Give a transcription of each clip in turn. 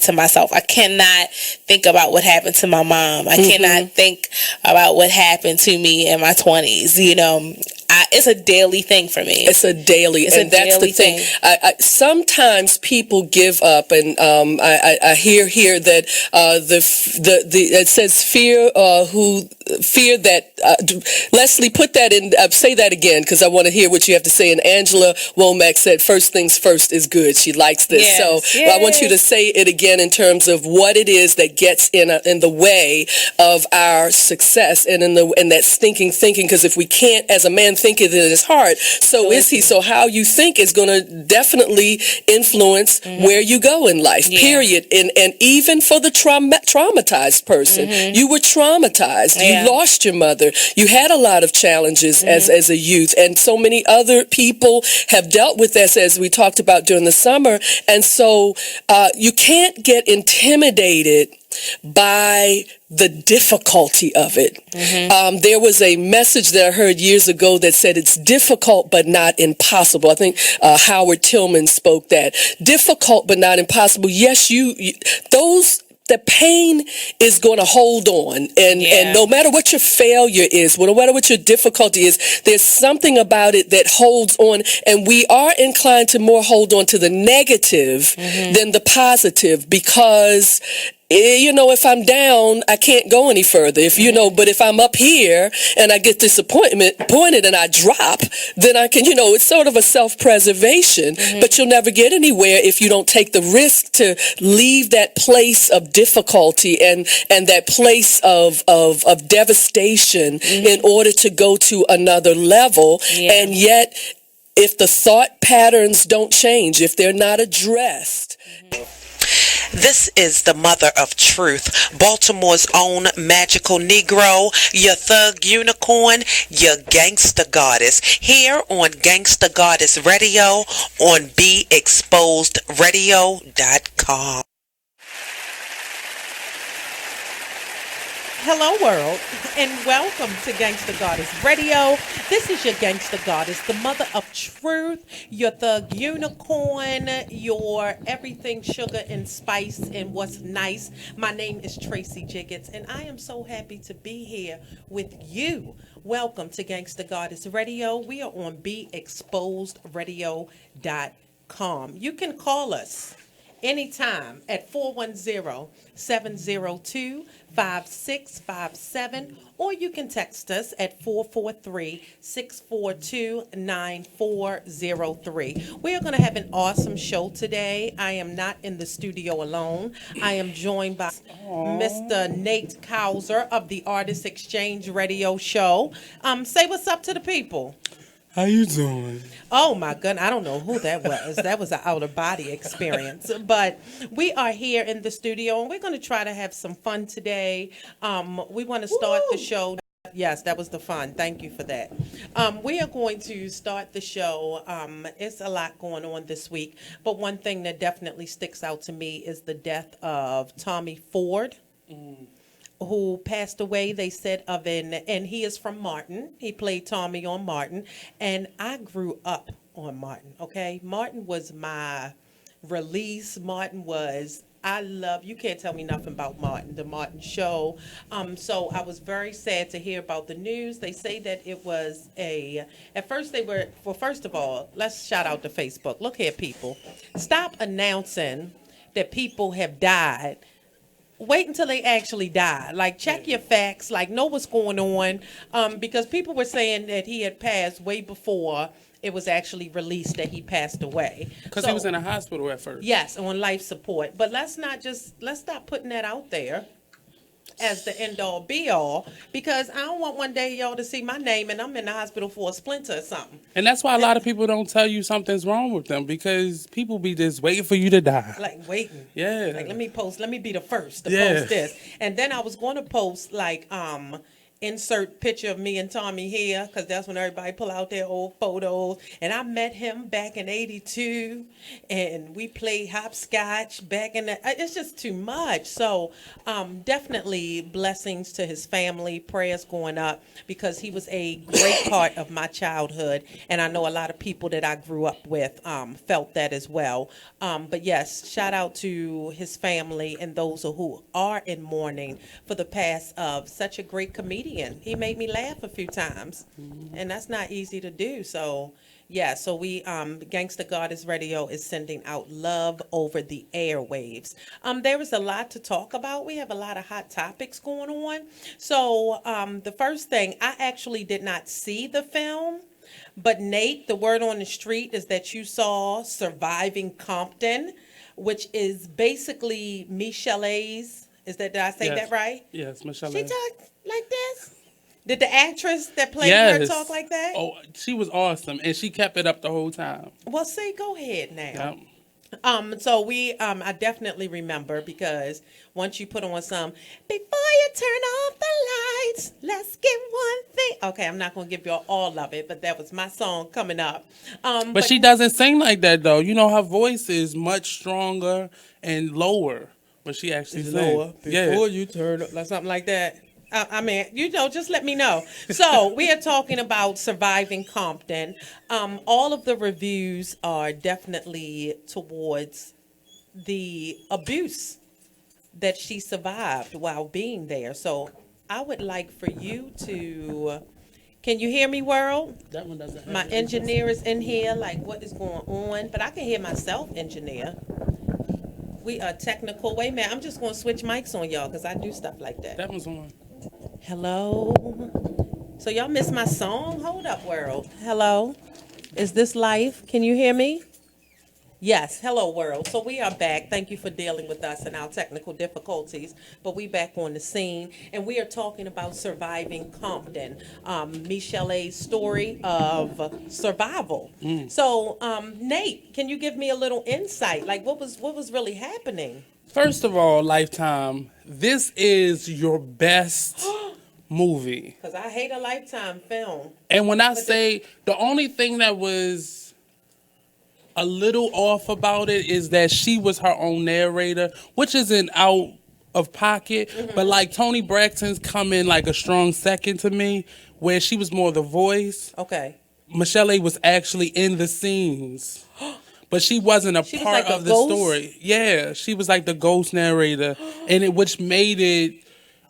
to myself. I cannot think about what happened to my mom. I cannot think about what happened to me in my 20s. You know, it's a daily thing for me. It's a daily, and that's the thing. Sometimes people give up, and I hear here that it says fear that Leslie, put that in. Say that again, because I want to hear what you have to say. And Angela Womack said, "First things first is good." She likes this, I want you to say it again in terms of what it is that gets in the way of our success, and in that stinking thinking. Because if we can't, as a man, think it in his heart, so is he. So how you think is going to definitely influence where you go in life. Period. And even for the traumatized person, you were traumatized. You lost your mother. You had a lot of challenges as a youth, and so many other people have dealt with this, as we talked about during the summer. And so you can't get intimidated by the difficulty of it. There was a message that I heard years ago that said it's difficult but not impossible. I think Howard Tillman spoke that. Difficult but not impossible. Yes, the pain is going to hold on, and no matter what your failure is, no matter what your difficulty is, there's something about it that holds on, and we are inclined to more hold on to the negative than the positive, because if I'm down, I can't go any further. But if I'm up here and I get disappointed and I drop, then I can, it's sort of a self-preservation, but you'll never get anywhere if you don't take the risk to leave that place of difficulty and that place of devastation in order to go to another level. And yet, if the thought patterns don't change, if they're not addressed, This is the mother of truth, Baltimore's own magical Negro, your thug unicorn, your gangsta goddess, here on Gangsta Goddess Radio on BeExposedRadio.com. Hello, world, and welcome to Gangsta Goddess Radio. This is your Gangsta Goddess, the mother of truth, your thug unicorn, your everything sugar and spice and what's nice. My name is Tracie Jiggetts, and I am so happy to be here with you. Welcome to Gangsta Goddess Radio. We are on BeExposedRadio.com. You can call us anytime at 410-702-5657, or you can text us at 443-642-9403. We are going to have an awesome show today. I am not in the studio alone. I am joined by Mr. Nate Kauser of the Artist Exchange Radio Show. Say what's up to the people. How you doing? Oh, my goodness. I don't know who that was. That was an out-of-body experience. But we are here in the studio, and we're going to try to have some fun today. We want to start the show. Yes, that was the fun. Thank you for that. We are going to start the show. It's a lot going on this week. But one thing that definitely sticks out to me is the death of Tommy Ford. Who passed away, they said, and he is from Martin. He played Tommy on Martin, and I grew up on Martin, okay? Martin was my release. You can't tell me nothing about Martin, the Martin Show. So I was very sad to hear about the news. They say that it was first of all, let's shout out to Facebook. Look here, people. Stop announcing that people have died. Wait until they actually die. Like, check your facts. Like, know what's going on. Because people were saying that he had passed way before it was actually released that he passed away. Because he was in a hospital at first. Yes, on life support. But let's stop putting that out there as the end-all, be-all, because I don't want one day y'all to see my name and I'm in the hospital for a splinter or something. And that's why a lot of people don't tell you something's wrong with them, because people be just waiting for you to die. Like, waiting. Yeah. Like, let me be the first to post this. And then I was going to post, like, insert picture of me and Tommy here, because that's when everybody pull out their old photos. And I met him back in '82, and we played hopscotch back in the. It's just too much. So definitely blessings to his family, prayers going up, because he was a great part of my childhood, and I know a lot of people that I grew up with felt that as well. But yes, shout out to his family and those who are in mourning for the pass of such a great comedian. He made me laugh a few times, and that's not easy to do. So, yeah, so we, Gangsta Goddess Radio is sending out love over the airwaves. There is a lot to talk about. We have a lot of hot topics going on. So, the first thing, I actually did not see the film, but Nate, the word on the street is that you saw Surviving Compton, which is basically Michelle's. Did I say that right? Yes, Michelle. She talked like this? Did the actress that played her talk like that? Oh, she was awesome, and she kept it up the whole time. Well, see, go ahead now. Yep. So I definitely remember, because once you put on some, before you turn off the lights, let's get one thing. Okay, I'm not going to give you all of it, but that was my song coming up. But she doesn't sing like that, though. You know, her voice is much stronger and lower. But she actually lower before you turn up, like something like that. I mean, just let me know. So we are talking about Surviving Compton. All of the reviews are definitely towards the abuse that she survived while being there. So I would like for you to. Can you hear me, world? That one doesn't have My engineer is in here. Like, what is going on? But I can hear myself, engineer. We are technical. Wait a minute, I'm just going to switch mics on y'all, because I do stuff like that. That one's on. Hello? So y'all missed my song? Hold up, world. Hello? Is this live? Can you hear me? Yes. Hello, world. So we are back. Thank you for dealing with us and our technical difficulties. But we back on the scene, and we are talking about Surviving Compton, Michelle's story of survival. So, Nate, can you give me a little insight? Like, what was really happening? First of all, Lifetime, this is your best movie. Because I hate a Lifetime film. And when I say the only thing that was a little off about it is that she was her own narrator, which isn't out of pocket, but like Toni Braxton's come in like a strong second to me, where she was more the voice. Okay. Michelle was actually in the scenes, but she wasn't a part of the story. Yeah, she was like the ghost narrator, and which made it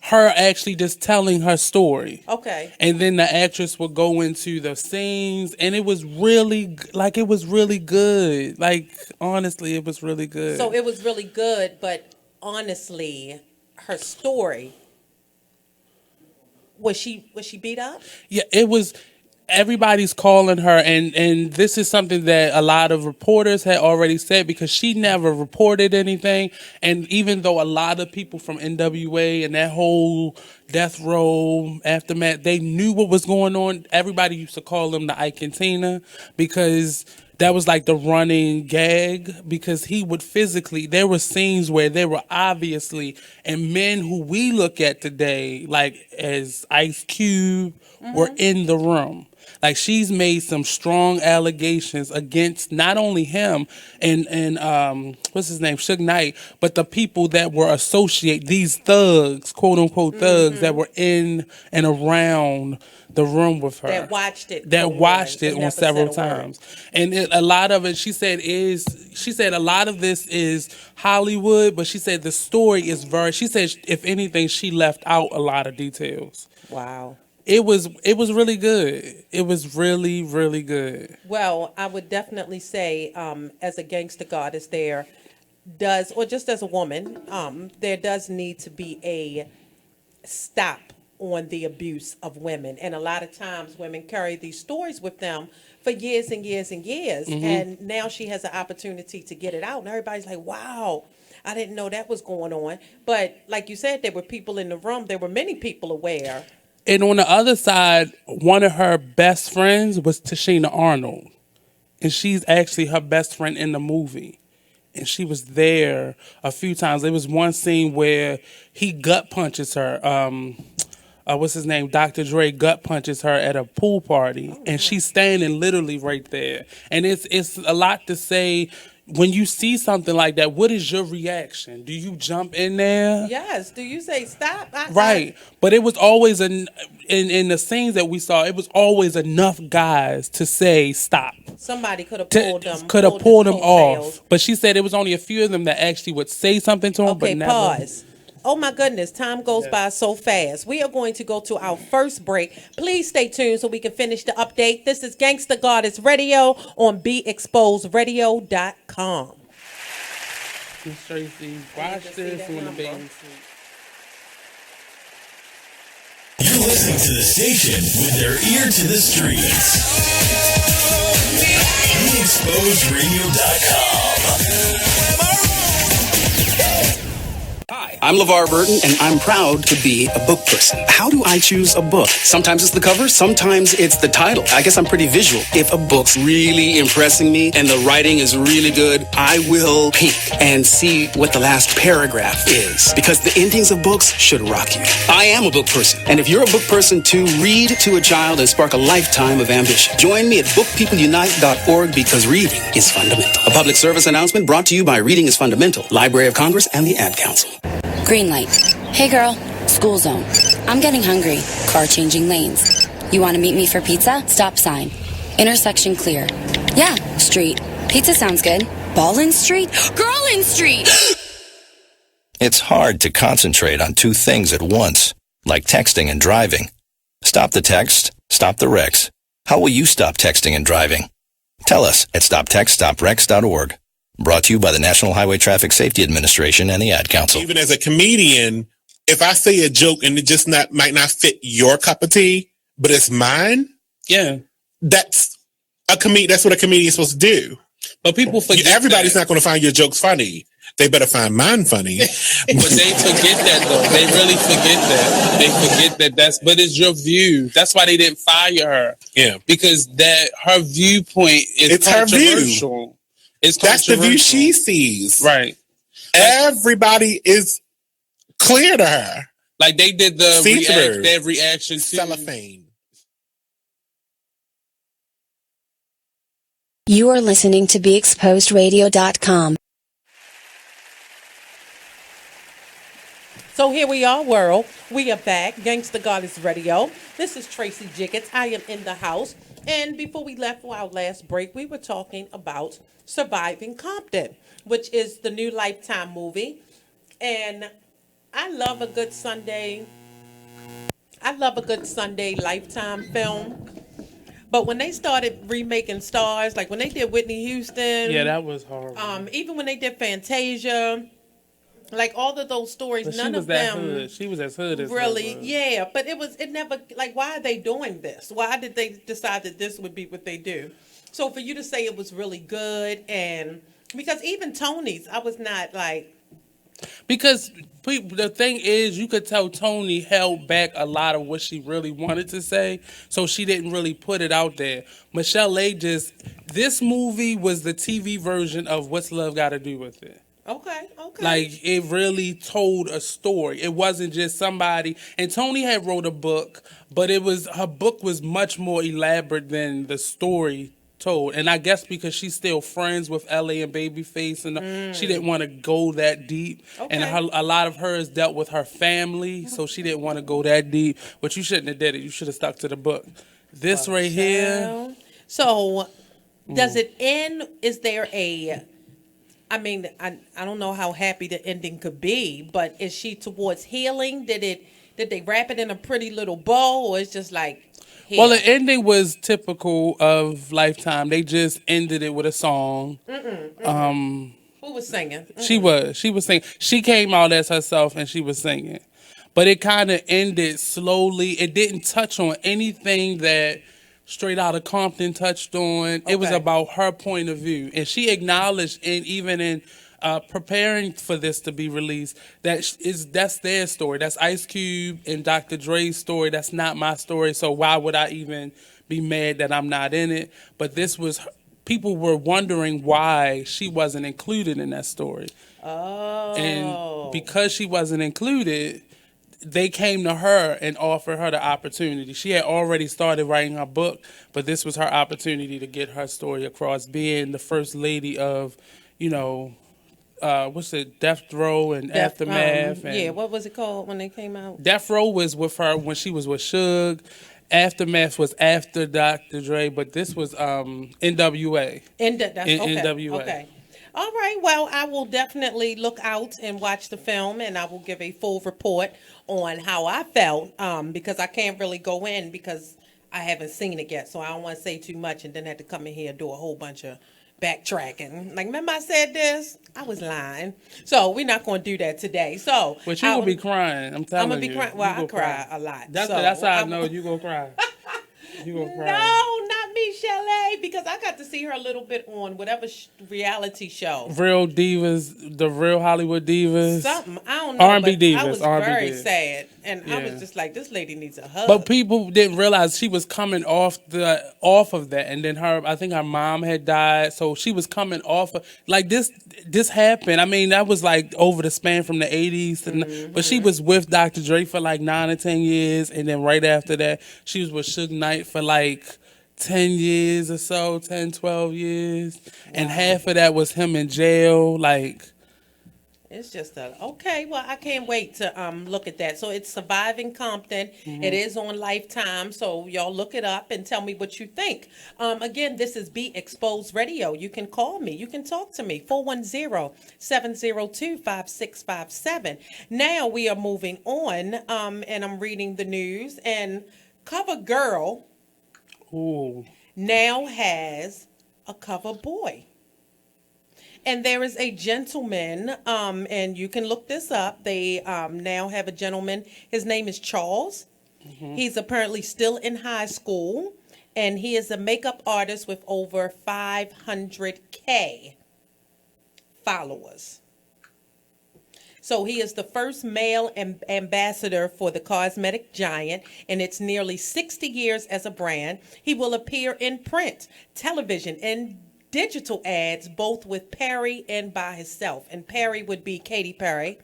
her actually just telling her story. Okay. And then the actress would go into the scenes, and it was really good. Like, honestly, it was really good. So it was really good, but honestly, her story, was she beat up? Yeah, it was. Everybody's calling her, and this is something that a lot of reporters had already said, because she never reported anything. And even though a lot of people from NWA and that whole death row aftermath, they knew what was going on, everybody used to call him the Ike and Tina, because that was like the running gag, because he would physically, there were scenes where there were obviously, and men who we look at today, like as Ice Cube, were in the room. Like, she's made some strong allegations against not only him and what's his name, Suge Knight, but the people that were these thugs, quote unquote thugs, that were in and around the room with her. That watched it. On several times. And a lot of it, she said a lot of this is Hollywood, but she said the story is she said, if anything, she left out a lot of details. Wow. It was really good. It was really, really good. Well, I would definitely say, as a gangster goddess, there does, or just as a woman, there does need to be a stop on the abuse of women. And a lot of times women carry these stories with them for years and years and years. And now she has an opportunity to get it out. And everybody's like, wow, I didn't know that was going on. But like you said, there were people in the room. There were many people aware. And on the other side, one of her best friends was Tashina Arnold. And she's actually her best friend in the movie. And she was there a few times. There was one scene where he gut punches her. what's his name, Dr. Dre gut punches her at a pool party, and she's standing literally right there. And it's a lot to say. When you see something like that, what is your reaction? Do you jump in there? Yes. Do you say stop? Right. But it was always in the scenes that we saw, it was always enough guys to say stop. Somebody could have pulled them. Could have pulled them off. But she said it was only a few of them that actually would say something to him, Okay, but never. pause. Oh my goodness, time goes by so fast. We are going to go to our first break. Please stay tuned so we can finish the update. This is Gangsta Goddess Radio on BeExposedRadio.com. Miss Tracie, watch this when the baby sleeps. You're listening to the station with their ear to the streets. BeExposedRadio.com. Hi, I'm LeVar Burton, and I'm proud to be a book person. How do I choose a book? Sometimes it's the cover, sometimes it's the title. I guess I'm pretty visual. If a book's really impressing me and the writing is really good, I will peek and see what the last paragraph is, because the endings of books should rock you. I am a book person, and if you're a book person too, read to a child and spark a lifetime of ambition. Join me at bookpeopleunite.org, because reading is fundamental. A public service announcement brought to you by Reading is Fundamental, Library of Congress, and the Ad Council. Green light. Hey girl, school zone. I'm getting hungry. Car changing lanes. You want to meet me for pizza? Stop sign. Intersection clear. Yeah, street. Pizza sounds good. Ballin Street? Girlin Street! It's hard to concentrate on two things at once, like texting and driving. Stop the text, stop the wrecks. How will you stop texting and driving? Tell us at stoptextstopwrecks.org. Brought to you by the National Highway Traffic Safety Administration and the Ad Council. Even as a comedian, if I say a joke and it just might not fit your cup of tea, but it's mine, that's what a comedian's supposed to do. But people forget everybody's not going to find your jokes funny. They better find mine funny. But they forget that, though. They really forget that. They forget that but it's your view. That's why they didn't fire her. Yeah. Because her viewpoint is controversial. Her view. That's the view she sees. Right. Everybody is clear to her. Like they did their reaction to cellophane. You are listening to BeExposedRadio.com. So here we are, world. We are back. Gangsta Goddess Radio. This is Tracie Jiggetts. I am in the house. And before we left for our last break, we were talking about Surviving Compton, which is the new Lifetime movie. And I love a good Sunday Lifetime film. But when they started remaking stars, like when they did Whitney Houston. Yeah, that was horrible. Even when they did Fantasia. Like all of those stories, but none of them. Hood. She was as hood as really, yeah. But it never like. Why are they doing this? Why did they decide that this would be what they do? So for you to say it was really good, and because even Tony's, I was not like. Because the thing is, you could tell Tony held back a lot of what she really wanted to say, so she didn't really put it out there. Michelle A. This movie was the TV version of What's Love Got to Do with It. Okay. Like, it really told a story. It wasn't just somebody. And Tony had wrote a book, but her book was much more elaborate than the story told. And I guess because she's still friends with L.A. and Babyface, and she didn't want to go that deep. Okay. And a lot of hers dealt with her family, so she didn't want to go that deep. But you shouldn't have did it. You should have stuck to the book. This right here. So, does it end? Is there a... I mean, I don't know how happy the ending could be, but is she towards healing? Did they wrap it in a pretty little bow, or it's just like? Here? Well, the ending was typical of Lifetime. They just ended it with a song. Who was singing? She was singing. She came out as herself and she was singing, but it kind of ended slowly. It didn't touch on anything that Straight Outta Compton touched on. Okay. It was about her point of view. And she acknowledged, and even in preparing for this to be released, that's their story. That's Ice Cube and Dr. Dre's story. That's not my story. So why would I even be mad that I'm not in it? But people were wondering why she wasn't included in that story. Oh. And because she wasn't included, they came to her and offered her the opportunity. She had already started writing her book, but this was her opportunity to get her story across, being the first lady of, what's it, Death Row and Aftermath. And what was it called when they came out? Death Row was with her when she was with Suge. Aftermath was after Dr. Dre, but this was NWA. NWA. Okay. All right. Well, I will definitely look out and watch the film, and I will give a full report on how I felt because I can't really go in because I haven't seen it yet. So I don't want to say too much and then have to come in here and do a whole bunch of backtracking. Like, remember I said this? I was lying. So we're not going to do that today. So, but you're going to be crying. I'm telling you. I'm going to be crying. Well, I cry a lot. That's how I know you're going to cry. You gonna cry. No, not me, Chalet, because I got to see her a little bit on whatever reality show. Real Divas, the Real Hollywood Divas. Something, I don't know. R&B Divas. I was R&B very Divas. sad, and I was just like, this lady needs a hug. But people didn't realize she was coming off of that, and then I think her mom had died, so she was coming off of like this. This happened. I mean, that was like over the span from the 80s, but she was with Dr. Dre for like 9 or 10 years, and then right after that, she was with Suge Knight for like 10 years or so, 10, 12 years. Wow. And half of that was him in jail. Like, it's just okay. Well, I can't wait to look at that. So it's Surviving Compton. Mm-hmm. It is on Lifetime. So y'all look it up and tell me what you think. Again, this is Be Exposed Radio. You can call me. You can talk to me. 410-702-5657. Now we are moving on, and I'm reading the news. And Cover Girl now has a cover boy. And there is a gentleman, and you can look this up. They now have a gentleman. His name is Charles. Mm-hmm. He's apparently still in high school, and he is a makeup artist with over 500K followers. So he is the first male ambassador for the cosmetic giant, and it's nearly 60 years as a brand. He will appear in print, television, and digital ads, both with Perry and by himself. And Perry would be Katy Perry,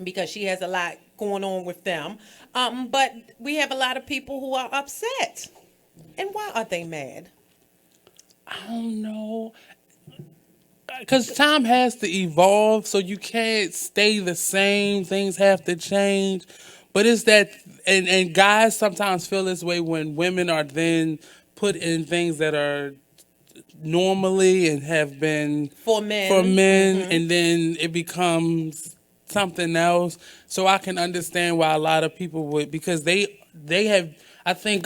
because she has a lot going on with them. But we have a lot of people who are upset. And why are they mad? I don't know. Because time has to evolve, so you can't stay the same. Things have to change. But it's that, and guys sometimes feel this way when women are then put in things that are normally and have been for men, mm-hmm. and then it becomes something else. So I can understand why a lot of people would, because they have, I think,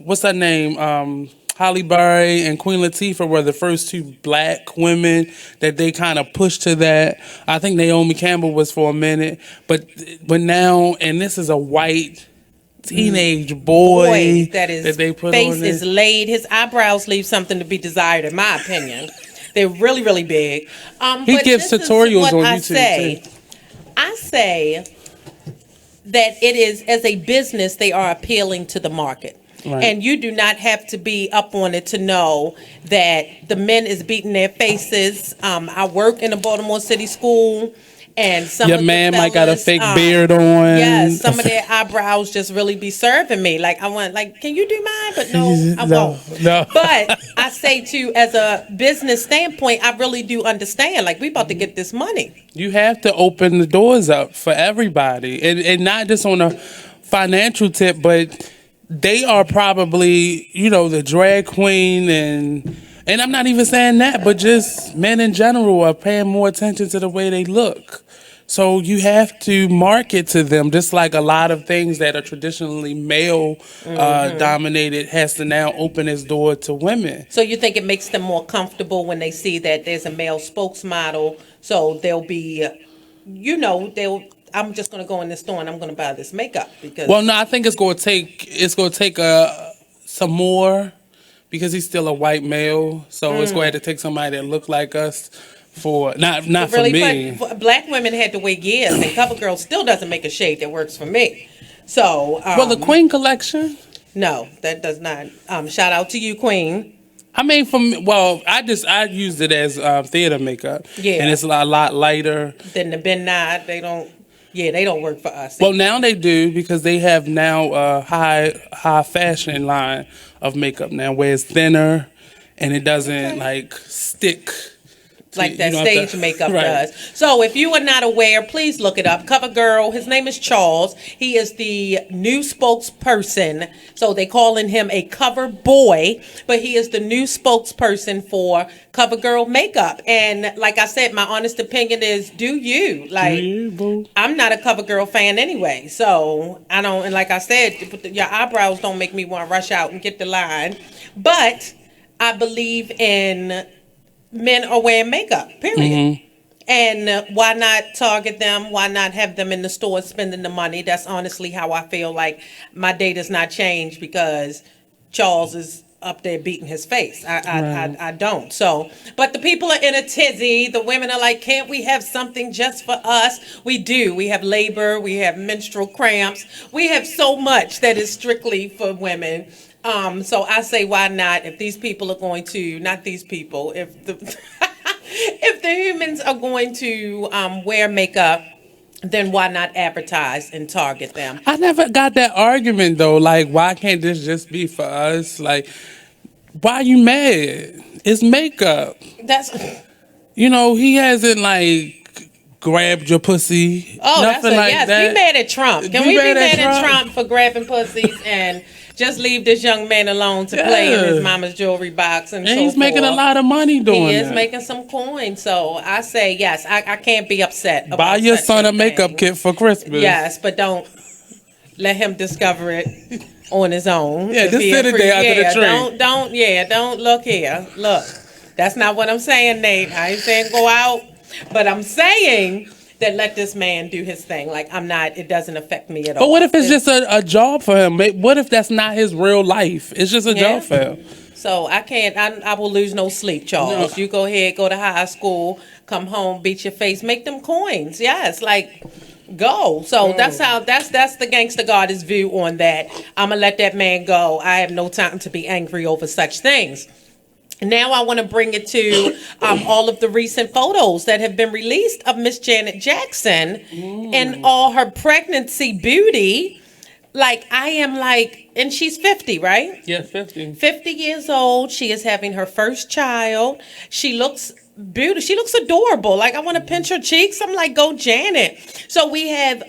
what's her name? Halle Berry and Queen Latifah were the first two black women that they kind of pushed to that. I think Naomi Campbell was for a minute, but now, and this is a white teenage boy that they put face on is laid. His eyebrows leave something to be desired, in my opinion. They're really, really big. He gives tutorials on YouTube too. I say that it is, as a business, they are appealing to the market. Right. And you do not have to be up on it to know that the men is beating their faces. I work in a Baltimore City school, and some of the man fellas, might got a fake beard on. Yes, some of their eyebrows just really be serving me. Like, I want, like, can you do mine? But no, I won't. No. But I say too, as a business standpoint, I really do understand. Like, we about to get this money. You have to open the doors up for everybody, and not just on a financial tip, but they are probably, the drag queen, and I'm not even saying that, but just men in general are paying more attention to the way they look. So you have to market to them, just like a lot of things that are traditionally male dominated has to now open its door to women. So you think it makes them more comfortable when they see that there's a male spokesmodel, so they'll be, I'm just going to go in the store and I'm going to buy this makeup because. Well, no, I think it's going to take some more, because he's still a white male. So it's going to have to take somebody that look like us for not for me. Black women had to wait years, and CoverGirl still doesn't make a shade that works for me. So. Well, the Queen collection. No, that does not. Shout out to you, Queen. I mean, I used it as theater makeup. Yeah. And it's a lot lighter than the Ben Nye. They don't. Yeah, they don't work for us. Well, now they do because they have now a high fashion line of makeup now where it's thinner and it doesn't like stick. Like that stage makeup does. So if you are not aware, please look it up. CoverGirl, his name is Charles. He is the new spokesperson. So they calling him a cover boy, but he is the new spokesperson for CoverGirl makeup. And like I said, my honest opinion is, do you? Like, I'm not a CoverGirl fan anyway. So I don't, and like I said, your eyebrows don't make me want to rush out and get the line. But I believe in men are wearing makeup, period. And why not target them? Why not have them in the store spending the money? That's honestly how I feel. Like, my day does not change because Charles is up there beating his face. I don't. So, but the people are in a tizzy. The women are like, can't we have something just for us? We do. We have labor. We have menstrual cramps. We have so much that is strictly for women. So I say, why not? If these people are going to, not these people, if the if the humans are going to wear makeup, then why not advertise and target them? I never got that argument though. Like, why can't this just be for us? Like, why are you mad? It's makeup. That's, he hasn't like grabbed your pussy. Oh, nothing that's like yes. that. Be mad at Trump. Can we be mad at Trump for grabbing pussies and just leave this young man alone to play in his mama's jewelry box and so he's making a lot of money doing it. He is making some coin. So I say yes. I can't be upset about buy your son a thing. Makeup kit for Christmas. Yes, but don't let him discover it on his own. Yeah, just sit it there under the tree. Don't look here. Look, that's not what I'm saying, Nate. I ain't saying go out, but I'm saying that let this man do his thing. Like, it doesn't affect me at all. But what if it's just a job for him? What if that's not his real life? It's just a job for him. So I will lose no sleep, Charles. No. You go ahead, go to high school, come home, beat your face, make them coins. Yes, like, go. So that's the Gangsta Goddess view on that. I'm gonna let that man go. I have no time to be angry over such things. Now I want to bring it to all of the recent photos that have been released of Miss Janet Jackson and all her pregnancy beauty. Like, I am like, and she's 50, right? Yeah, 50. 50 years old. She is having her first child. She looks beautiful. She looks adorable. Like, I want to pinch her cheeks. I'm like, go Janet. So we have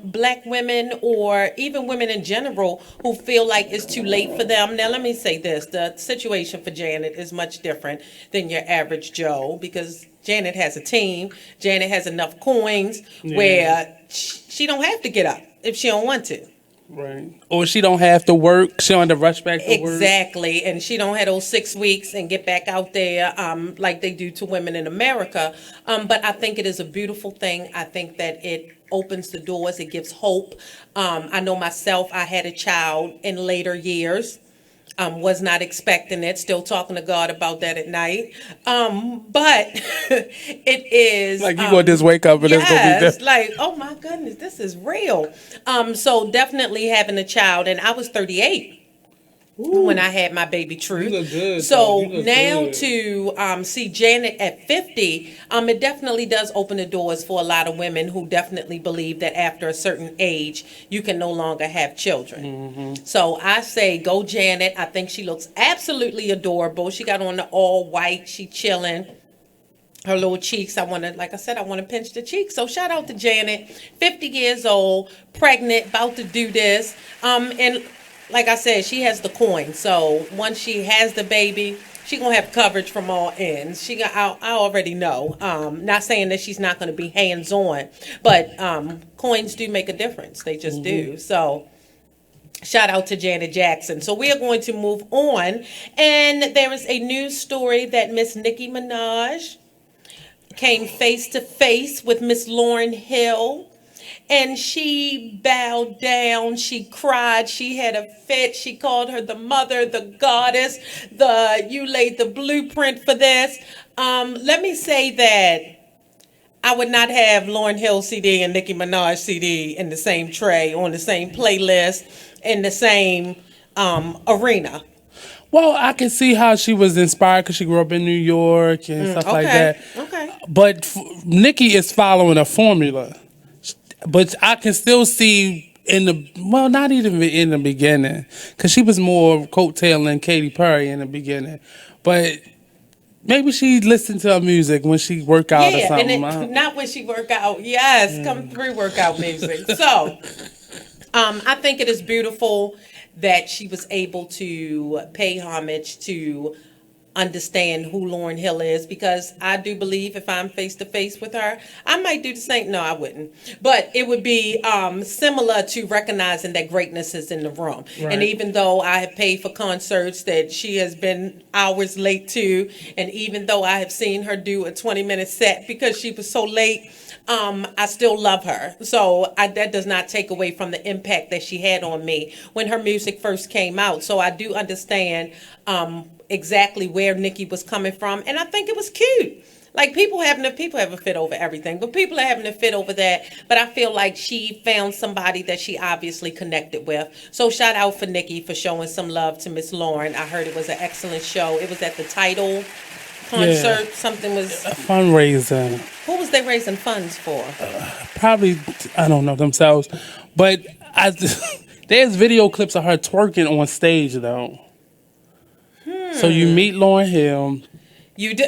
black women or even women in general who feel like it's too late for them. Now, let me say this. The situation for Janet is much different than your average Joe because Janet has a team. Janet has enough coins where she don't have to get up if she don't want to. Right. Or she don't have to work. She don't have to rush back to work. Exactly. And she don't have those 6 weeks and get back out there like they do to women in America. But I think it is a beautiful thing. I think that it opens the doors. It gives hope. I know myself, I had a child in later years. Was not expecting it. Still talking to God about that at night. But it is like you gonna just wake up and it's gonna be different. Like, oh my goodness, this is real. So definitely having a child, and I was 38. When I had my baby Truth. You look good. So now good. To see Janet at 50, it definitely does open the doors for a lot of women who definitely believe that after a certain age, you can no longer have children. Mm-hmm. So I say, go Janet. I think she looks absolutely adorable. She got on the all white. She chilling. Her little cheeks, I want to pinch the cheeks. So shout out to Janet, 50 years old, pregnant, about to do this. And like I said, she has the coin. So once she has the baby, she gonna have coverage from all ends. I already know. Not saying that she's not gonna be hands on, but coins do make a difference. They just do. So shout out to Janet Jackson. So we are going to move on, and there is a news story that Miss Nicki Minaj came face to face with Miss Lauryn Hill. And she bowed down, she cried, she had a fit, she called her the mother, the goddess, you laid the blueprint for this. Let me say that I would not have Lauryn Hill CD and Nicki Minaj CD in the same tray, on the same playlist, in the same arena. Well, I can see how she was inspired because she grew up in New York and stuff like that. Okay. But Nicki is following a formula. but I can still see not even in the beginning, because she was more coattailing Katy Perry in the beginning, but maybe she listened to her music when she work out or something. And not when she work out. Yes, come through workout music. So, I think it is beautiful that she was able to pay homage to understand who Lauryn Hill is, because I do believe if I'm face to face with her, I might do the same. No, I wouldn't. But it would be similar to recognizing that greatness is in the room. Right. And even though I have paid for concerts that she has been hours late to, and even though I have seen her do a 20-minute set because she was so late, I still love her. So that does not take away from the impact that she had on me when her music first came out. So I do understand exactly where Nikki was coming from, and I think it was cute. Like people having a fit over everything, but people are having a fit over that. But I feel like she found somebody that she obviously connected with. So shout out for Nikki for showing some love to Miss Lauryn. I heard it was an excellent show. It was at the Tidal concert. Yeah. Something was a fundraiser. Who was they raising funds for? Probably, I don't know themselves, but there's video clips of her twerking on stage though. So you meet Lauryn Hill. You do.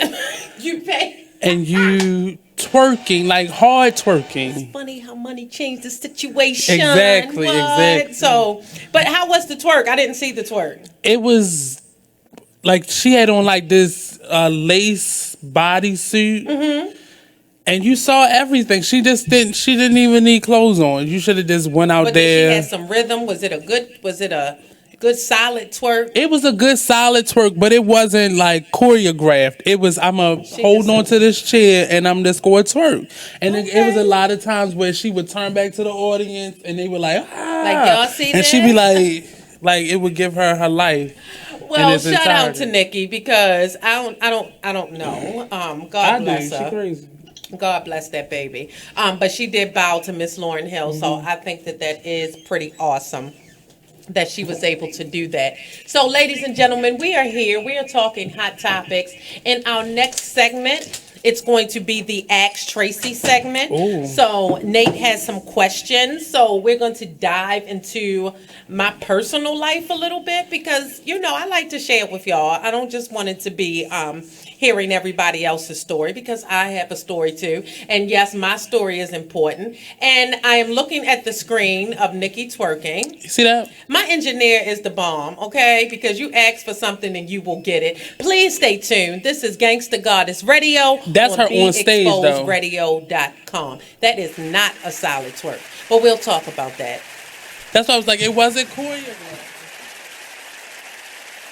You pay. And you twerking, like hard twerking. It's funny how money changed the situation. Exactly. So, but how was the twerk? I didn't see the twerk. It was like she had on like this lace bodysuit. Mm-hmm. And you saw everything. She didn't even need clothes on. You should have just went out there. She had some rhythm. Was it a good solid twerk? It was a good solid twerk, but it wasn't like choreographed. It was, I'm going to hold on to this chair and I'm just going to twerk. And it was a lot of times where she would turn back to the audience and they were like, like y'all see that? And she'd be like it would give her life. Well, shout out to Nikki, because I don't know. God bless her. She's crazy. God bless that baby. But she did bow to Miss Lauryn Hill, so I think that is pretty awesome that she was able to do that. So, ladies and gentlemen, we are here. We are talking hot topics. In our next segment, it's going to be the Ask Tracie segment. Ooh. So Nate has some questions. So we're going to dive into my personal life a little bit, because, I like to share it with y'all. I don't just want it to be hearing everybody else's story, because I have a story too. And yes, my story is important. And I am looking at the screen of Nikki twerking. You see that? My engineer is the bomb, okay? Because you ask for something and you will get it. Please stay tuned. This is Gangsta Goddess Radio. That's her on stage, though. BeExposedRadio.com. That is not a solid twerk, but we'll talk about that. That's why I was like, it wasn't choreographed.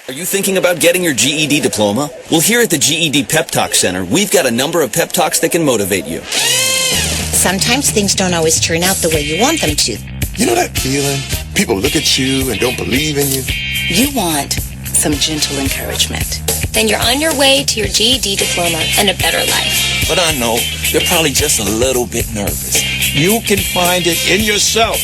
Are you thinking about getting your GED diploma? Well, here at the GED Pep Talk Center, we've got a number of pep talks that can motivate you. Sometimes things don't always turn out the way you want them to. You know that feeling? People look at you and don't believe in you. You want some gentle encouragement. Then you're on your way to your GED diploma and a better life. But I know they're probably just a little bit nervous. You can find it in yourself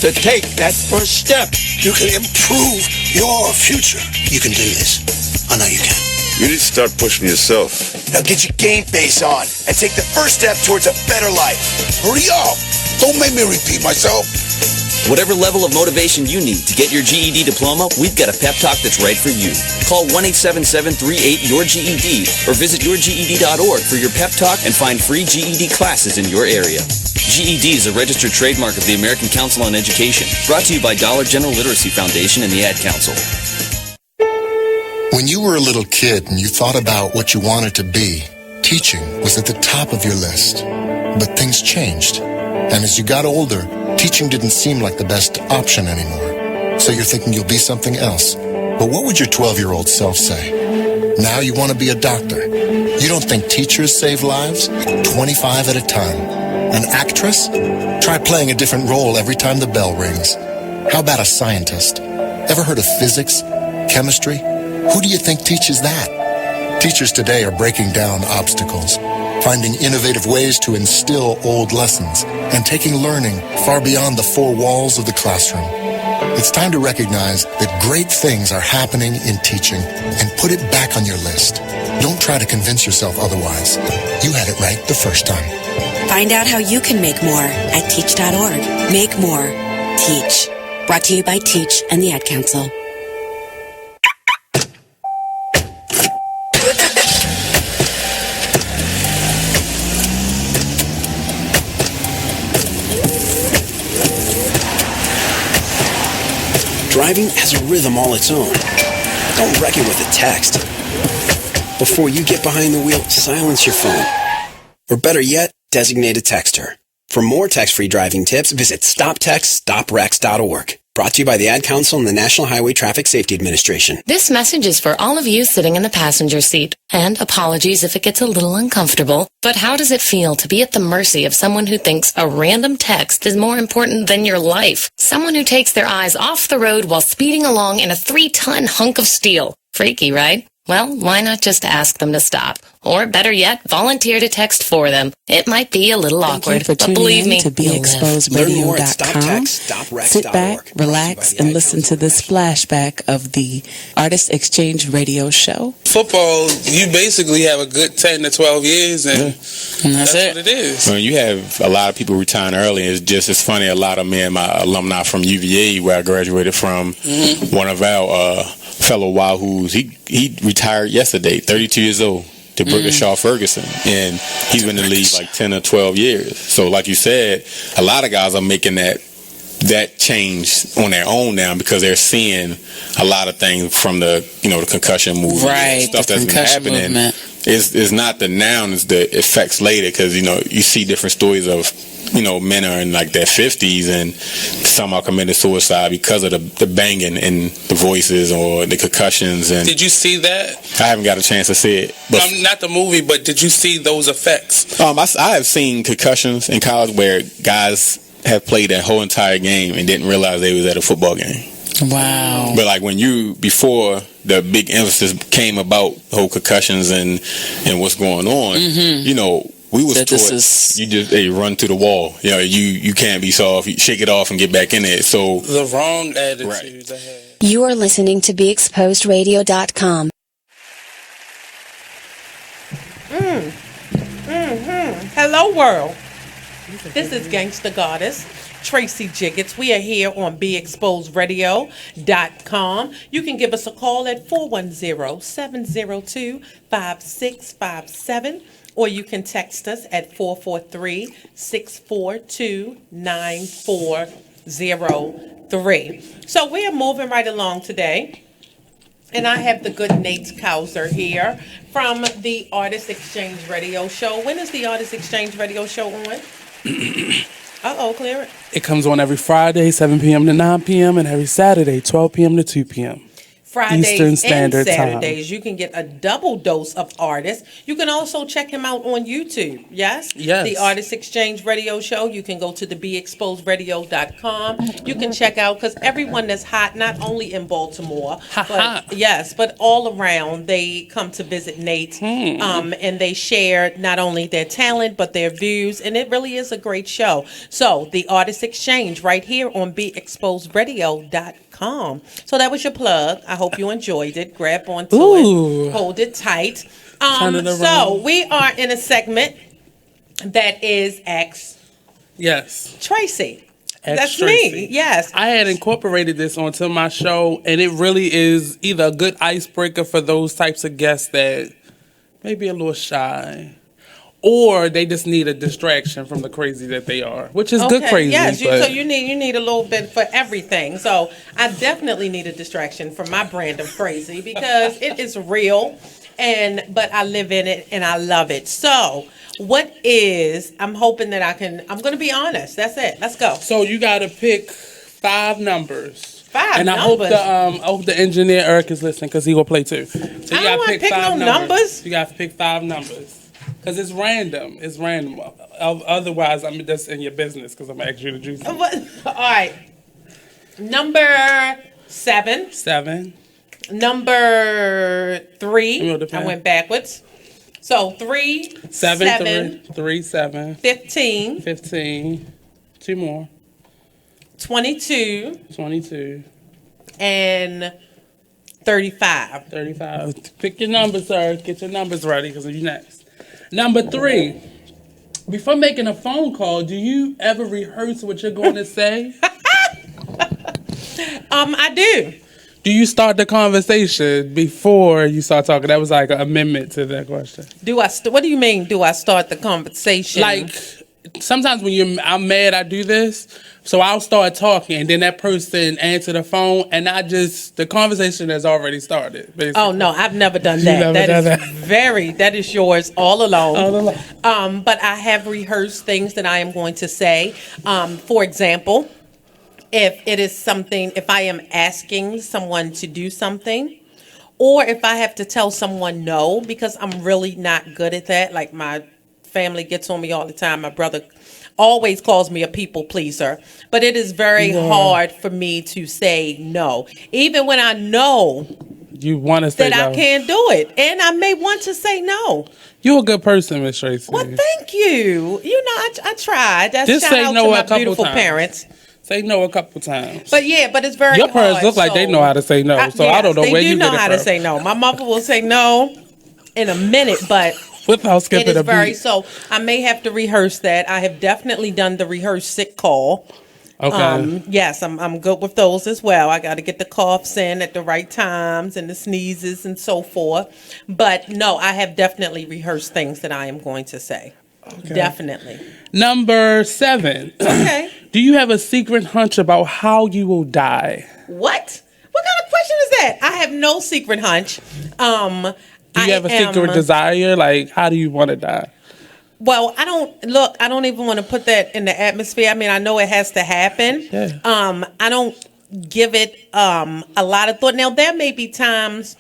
to take that first step. You can improve your future. You can do this. I know you can. You need to start pushing yourself. Now get your game face on and take the first step towards a better life. Hurry up. Don't make me repeat myself. Whatever level of motivation you need to get your GED diploma, we've got a pep talk that's right for you. Call 1-877-38-YOUR-GED or visit yourged.org for your pep talk and find free GED classes in your area. GED is a registered trademark of the American Council on Education, brought to you by Dollar General Literacy Foundation and the Ad Council. When you were a little kid and you thought about what you wanted to be, teaching was at the top of your list. But things changed. And as you got older, teaching didn't seem like the best option anymore. So you're thinking you'll be something else. But what would your 12-year-old self say? Now you want to be a doctor. You don't think teachers save lives? 25 at a time. An actress? Try playing a different role every time the bell rings. How about a scientist? Ever heard of physics? Chemistry? Who do you think teaches that? Teachers today are breaking down obstacles, finding innovative ways to instill old lessons, and taking learning far beyond the four walls of the classroom. It's time to recognize that great things are happening in teaching and put it back on your list. Don't try to convince yourself otherwise. You had it right the first time. Find out how you can make more at teach.org. Make more. Teach. Brought to you by Teach and the Ad Council. Driving has a rhythm all its own. Don't wreck it with a text. Before you get behind the wheel, silence your phone. Or better yet, designate a texter. For more text-free driving tips, visit stoptextstoprex.org. Brought to you by the Ad Council and the National Highway Traffic Safety Administration. This message is for all of you sitting in the passenger seat. And apologies if it gets a little uncomfortable. But how does it feel to be at the mercy of someone who thinks a random text is more important than your life? Someone who takes their eyes off the road while speeding along in a 3-ton hunk of steel. Freaky, right? Well, why not just ask them to stop? Or better yet, volunteer to text for them. It might be a little awkward, but believe me, to BeExposedRadio.com. Sit back, relax, and listen to this flashback of the Artist Exchange Radio Show. Football, you basically have a good 10 to 12 years, and that's what it is. When you have a lot of people retiring early, it's funny, a lot of me and my alumni from UVA, where I graduated from, one of our fellow Wahoos, he retired yesterday, 32 years old, to Shaw Ferguson, and he's been in the league like 10 or 12 years. So like you said, a lot of guys are making that change on their own now, because they're seeing a lot of things from the concussion movement, right? Stuff that's been happening. It's not the noun, it's the effects later, because you see different stories of men are in like their 50s and some are committing suicide because of the banging and the voices or the concussions. And did you see that? I haven't got a chance to see it. But not the movie, but did you see those effects? I have seen concussions in college where guys have played that whole entire game and didn't realize they was at a football game. Wow. But like before the big emphasis came about whole concussions and what's going on, we was taught you just run to the wall. You can't be soft. You shake it off and get back in it. So the wrong attitudes I had. You are listening to BeExposedRadio.com. Hello, world. This is Gangsta Goddess Tracie Jiggetts. We are here on BeExposedRadio.com. You can give us a call at 410-702-5657. Or you can text us at 443-642-9403. So we are moving right along today. And I have the good Nate Kauser here from the Artist Exchange Radio Show. When is the Artist Exchange Radio Show on? Clear it. It comes on every Friday, 7 p.m. to 9 p.m. and every Saturday, 12 p.m. to 2 p.m. Fridays Eastern Standard and Saturdays. You can get a double dose of artists. You can also check him out on YouTube. Yes? Yes. The Artist Exchange Radio Show. You can go to the BeExposedRadio.com. You can check out, because everyone that's hot, not only in Baltimore, but all around, they come to visit Nate. And they share not only their talent, but their views. And it really is a great show. So, the Artist Exchange right here on BeExposedRadio.com. So that was your plug. I hope you enjoyed it. Grab onto it. Hold it tight. So we are in a segment that is Tracie. That's Tracie. me. Yes. I had incorporated this onto my show, and it really is either a good icebreaker for those types of guests that may be a little shy, or they just need a distraction from the crazy that they are, which is good crazy. Yes, so you need a little bit for everything. So I definitely need a distraction from my brand of crazy, because it is real, but I live in it and I love it. So I'm hoping that I'm going to be honest. That's it. Let's go. So you got to pick 5 numbers. And I hope the engineer Eric is listening, because he will play too. So you got to pick 5 numbers. You got to pick 5 numbers. Because it's random. It's random. Otherwise, I'm just in your business, because I'm actually the juice. All right. Number 7. 7. Number 3. I went backwards. So 3, 7, 3, 7. 15. 15. 2 more. 22. 22. And 35. 35. Pick your numbers, sir. Get your numbers ready, because you're next. Number 3. Before making a phone call, do you ever rehearse what you're going to say? I do. Do you start the conversation before you start talking? That was like an amendment to that question. What do you mean? Do I start the conversation? Like sometimes when I'm mad, I do this. So I'll start talking, and then that person answer the phone, and the conversation has already started. Basically. Oh no, I've never done that. That is yours all alone. But I have rehearsed things that I am going to say. For example, if it is something, if I am asking someone to do something, or if I have to tell someone no, because I'm really not good at that. Like my family gets on me all the time. My brother always calls me a people pleaser, but it is very hard for me to say no, even when I know you want to say that no. I can't do it, and I may want to say no. You're a good person, Miss Tracie. Well, thank you. You know, I tried. That's just shout say out no to my a couple beautiful times. Parents. Say no a couple times. But it's very Your hard. parents look like they know how to say no, I don't know where you get it from. They do know how to say no. My mother will say no in a minute, but without skipping it is a beat. So I may have to rehearse that. I have definitely done the rehearsed sick call. Okay. Yes, I'm good with those as well. I got to get the coughs in at the right times and the sneezes and so forth. But no, I have definitely rehearsed things that I am going to say. Okay. Definitely. Number 7. Okay. Do you have a secret hunch about how you will die? What? What kind of question is that? I have no secret hunch. Do you have a secret desire? Like, how do you want to die? Well, I don't even want to put that in the atmosphere. I mean, I know it has to happen. Yeah. I don't give it a lot of thought. Now, there may be times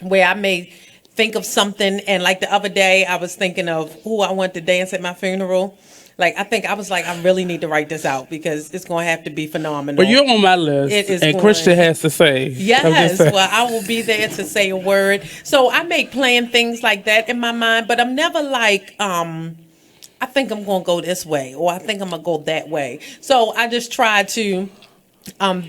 where I may think of something, and like the other day, I was thinking of who I want to dance at my funeral. Like, I was like, I really need to write this out because it's going to have to be phenomenal. Well, you're on my list, Christian has to say. Yes, well, I will be there to say a word. So I may plan things like that in my mind, but I'm never like, I think I'm going to go this way, or I think I'm going to go that way. So I just try to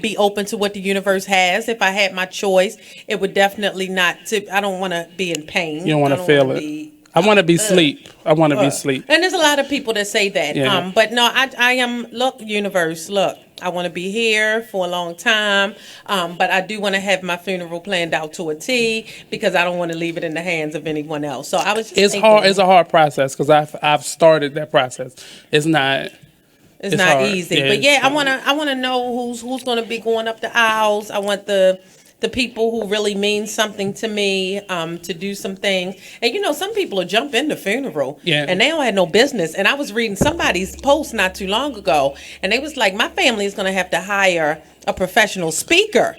be open to what the universe has. If I had my choice, it would definitely I don't want to be in pain. You don't want to feel it. I want to be sleep. I want to be sleep. And there's a lot of people that say that. Yeah. But no, I am, look, universe, look, I want to be here for a long time. But I do want to have my funeral planned out to a T because I don't want to leave it in the hands of anyone else. So I was just It's thinking, hard. It's a hard process because I've started that process. It's not not hard. easy. Yeah, but I want to know who's going to be going up the aisles. I want the people who really mean something to me to do some things. And some people will jump in the funeral and they don't have no business. And I was reading somebody's post not too long ago, and they was like, my family is going to have to hire a professional speaker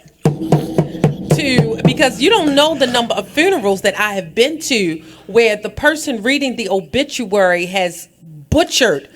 because you don't know the number of funerals that I have been to where the person reading the obituary has butchered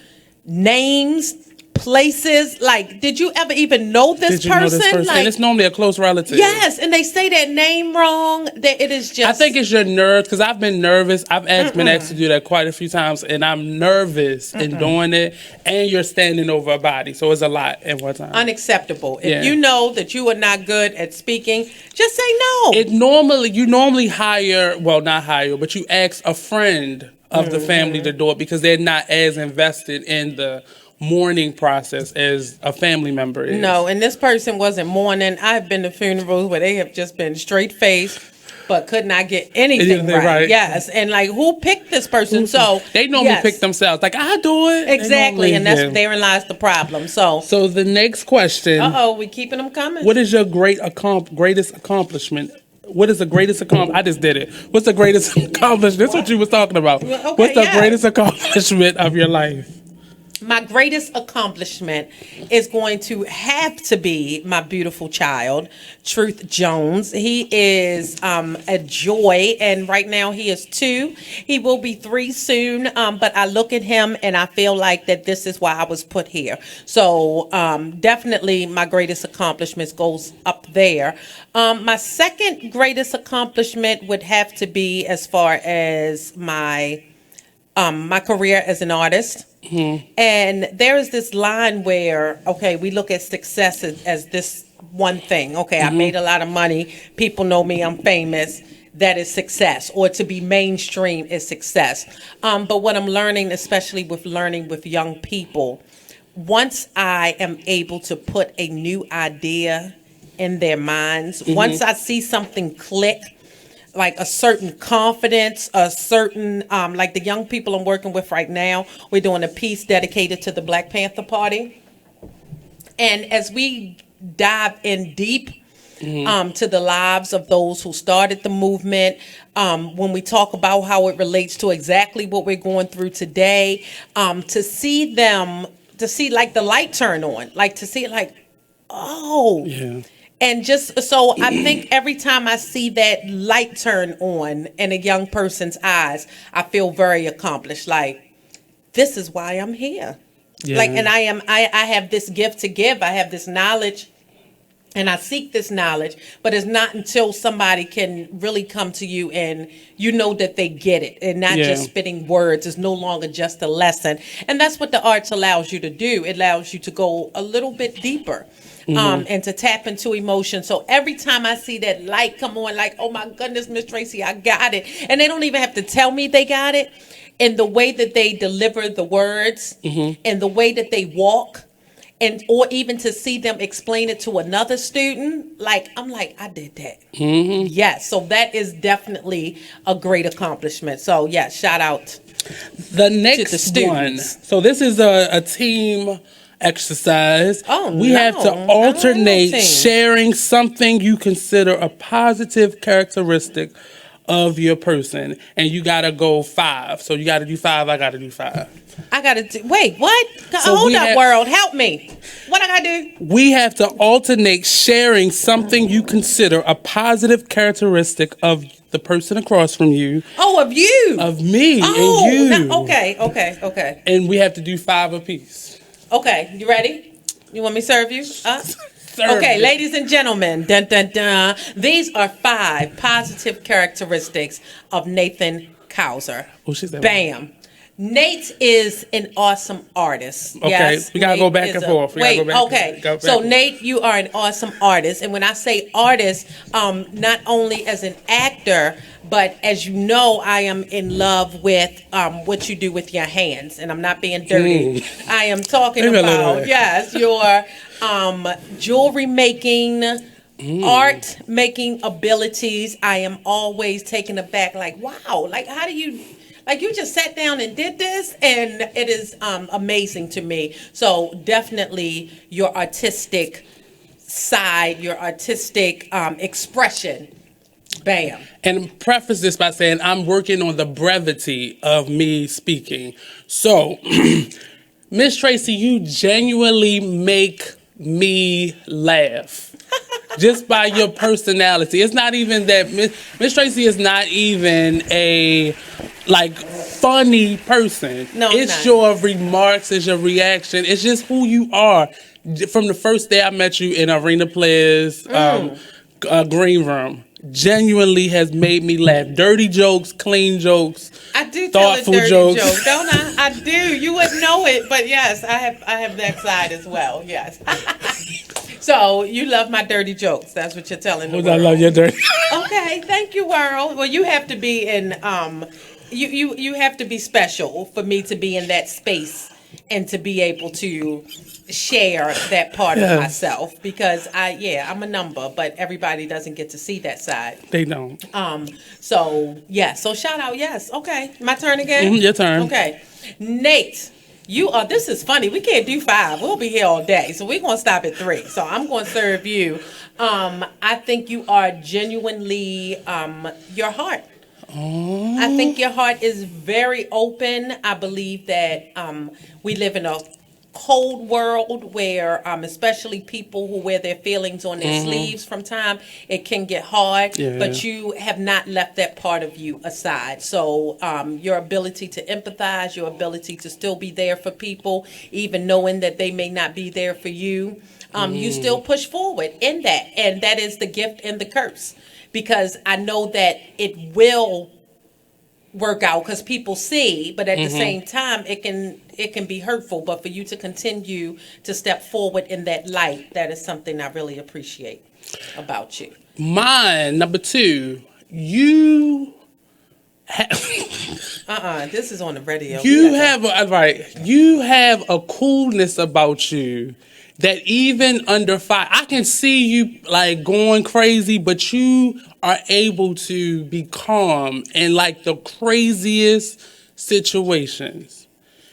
names, places. Like, did you ever even know this person? Like, and it's normally a close relative. Yes, and they say that name wrong. That it is just. I think it's your nerves because I've been nervous. I've been asked to do that quite a few times, and I'm nervous in doing it. And you're standing over a body, so it's a lot at one time. Unacceptable. If you know that you are not good at speaking, just say no. You normally hire, well, not hire, but you ask a friend of the family to do it because they're not as invested in the mourning process as a family member is. No, and this person wasn't mourning. I've been to funerals where they have just been straight faced, but could not get anything right. Yes, and like, who picked this person? So they normally pick themselves. Like, I do it exactly, and that's therein lies the problem. So the next question. We keeping them coming. What is your greatest accomplishment? What is the greatest accomplishment? I just did it. What's the greatest accomplishment? That's what you was talking about. Okay, what's the greatest accomplishment of your life? My greatest accomplishment is going to have to be my beautiful child, Truth Jones. He is a joy, and right now he is 2. He will be 3 soon, but I look at him and I feel like that this is why I was put here. So definitely my greatest accomplishments goes up there. My second greatest accomplishment would have to be as far as my career as an artist. Mm-hmm. And there is this line where, we look at success as this one thing. I made a lot of money. People know me. I'm famous. that is success, or to be mainstream is success. But what I'm learning, especially with learning with young people, once I am able to put a new idea in their minds, once I see something click, like a certain confidence, a certain, like the young people I'm working with right now, we're doing a piece dedicated to the Black Panther Party. And as we dive in deep, to the lives of those who started the movement. When we talk about how it relates to exactly what we're going through today, to see like the light turn on, like to see it like, oh. Yeah. And just so I think every time I see that light turn on in a young person's eyes, I feel very accomplished. Like, this is why I'm here. Yeah. Like, and I have this gift to give. I have this knowledge. And I seek this knowledge, but it's not until somebody can really come to you and you know that they get it and not just spitting words. It's no longer just a lesson. And that's what the arts allows you to do. It allows you to go a little bit deeper and to tap into emotion. So every time I see that light come on, like, oh my goodness, Miss Tracie, I got it. And they don't even have to tell me they got it. And the way that they deliver the words and the way that they walk, and or even to see them explain it to another student, like, I'm like, I did that. Yes, so that is definitely a great accomplishment. So, yeah, shout out the next one. So this is a team exercise. We have to alternate sharing something you consider a positive characteristic of your person, and you gotta go 5. So you gotta do 5. I gotta do 5. I gotta do. Wait, what? So hold up, world, help me. What I gotta do? We have to alternate sharing something you consider a positive characteristic of the person across from you. Oh, of you? Of me and you. Okay. And we have to do 5 apiece. Okay, you ready? You want me to serve you? Okay, ladies and gentlemen, dun, dun, dun. These are 5 positive characteristics of Nathan Kauser. Oh, she's that Bam. One. Nate is an awesome artist. Okay, yes, we gotta go back and forth. So Nate, you are an awesome artist, and when I say artist, not only as an actor, but as you know, I am in love with what you do with your hands, and I'm not being dirty. I am talking about your jewelry making. Art making abilities. I am always taken aback, like, wow, like, how do you, like, you just sat down and did this, and it is amazing to me. So definitely your artistic side, your artistic expression. Bam. And preface this by saying I'm working on the brevity of me speaking. So, Miss Tracie, you genuinely make me laugh. Just by your personality. It's not even that Miss Tracie is not even a funny person. No, it's your remarks, it's your reaction, it's just who you are. From the first day I met you in Arena Players green room, genuinely has made me laugh. Dirty jokes, clean jokes. I do thoughtful tell a dirty jokes. joke, don't I? I do. You wouldn't know it, but yes, I have that side as well. Yes. So you love my dirty jokes. That's what you're telling the world. I love your dirty. Okay, thank you, world. Well, you have to be in. You have to be special for me to be in that space and to be able to share that part of myself, because I'm a number, but everybody doesn't get to see that side. They don't. So shout out. Yes. Okay. My turn again. Your turn. Okay. Nate. This is funny. We can't do 5. We'll be here all day. So we're going to stop at 3. So I'm going to serve you. I think you are genuinely your heart. Oh. I think your heart is very open. I believe that we live in a cold world where especially people who wear their feelings on their sleeves from time, it can get hard, but you have not left that part of you aside. So your ability to empathize, your ability to still be there for people, even knowing that they may not be there for you, you still push forward in that. And that is the gift and the curse, because I know that it will work out because people see, but at the same time it can be hurtful. But for you to continue to step forward in that light, that is something I really appreciate about you. Mine, number 2, you this is on the radio. You have a coolness about you that even under fire, I can see you like going crazy, but you are able to be calm in like the craziest situations.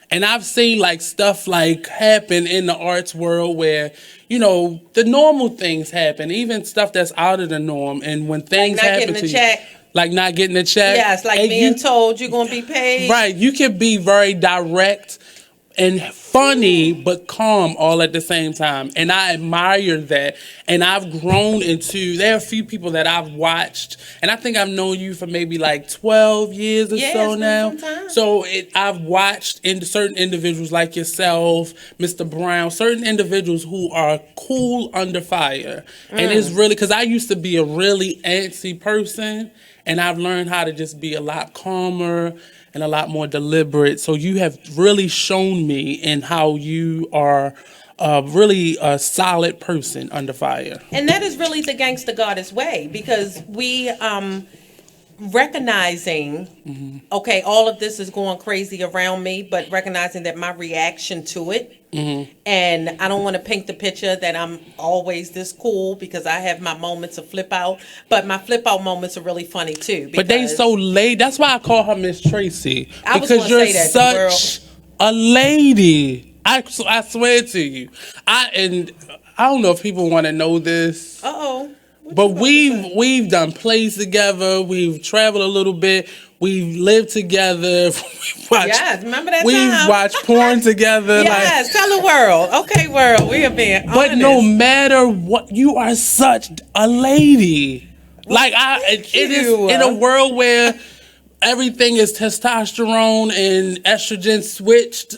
And I've seen like stuff like happen in the arts world where, you know, the normal things happen, even stuff that's out of the norm. And when things happen to you, like not getting a check. Yes, like being told you're going to be paid. Right. You can be very direct and funny, but calm all at the same time. And I admire that. And I've grown into, there are a few people that I've watched, and I think I've known you for maybe like 12 years or so now. So I've watched certain individuals like yourself, Mr. Brown, certain individuals who are cool under fire. And it's really, because I used to be a really antsy person, and I've learned how to just be a lot calmer and a lot more deliberate. So you have really shown me in how you are really a solid person under fire. And that is really the Gangsta Goddess way, because we recognizing, okay, all of this is going crazy around me, but recognizing that my reaction to it, and I don't want to paint the picture that I'm always this cool, because I have my moments of flip out, but my flip out moments are really funny too. But they so late. That's why I call her Miss Tracie, I was because gonna you're say that, such a lady. I swear to you. I don't know if people want to know this. But we've done plays together. We've traveled a little bit. We've lived together. Remember that we've time? watched porn together. Yes, tell the world. Okay, world, we are being honest. But no matter what, you are such a lady. It is in a world where everything is testosterone and estrogen switched.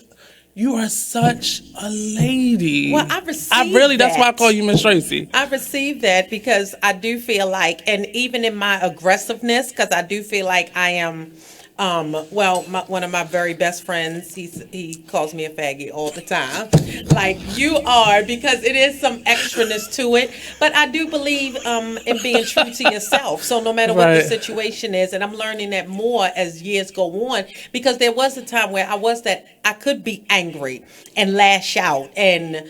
You are such a lady. Well, that's why I call you Miss Tracie. I received that because I do feel like, and even in my aggressiveness, because I do feel like I am, one of my very best friends, he calls me a faggot all the time. Like you are, because it is some extraness to it. But I do believe in being true to yourself. So no matter what the situation is, and I'm learning that more as years go on, because there was a time where I could be angry and lash out and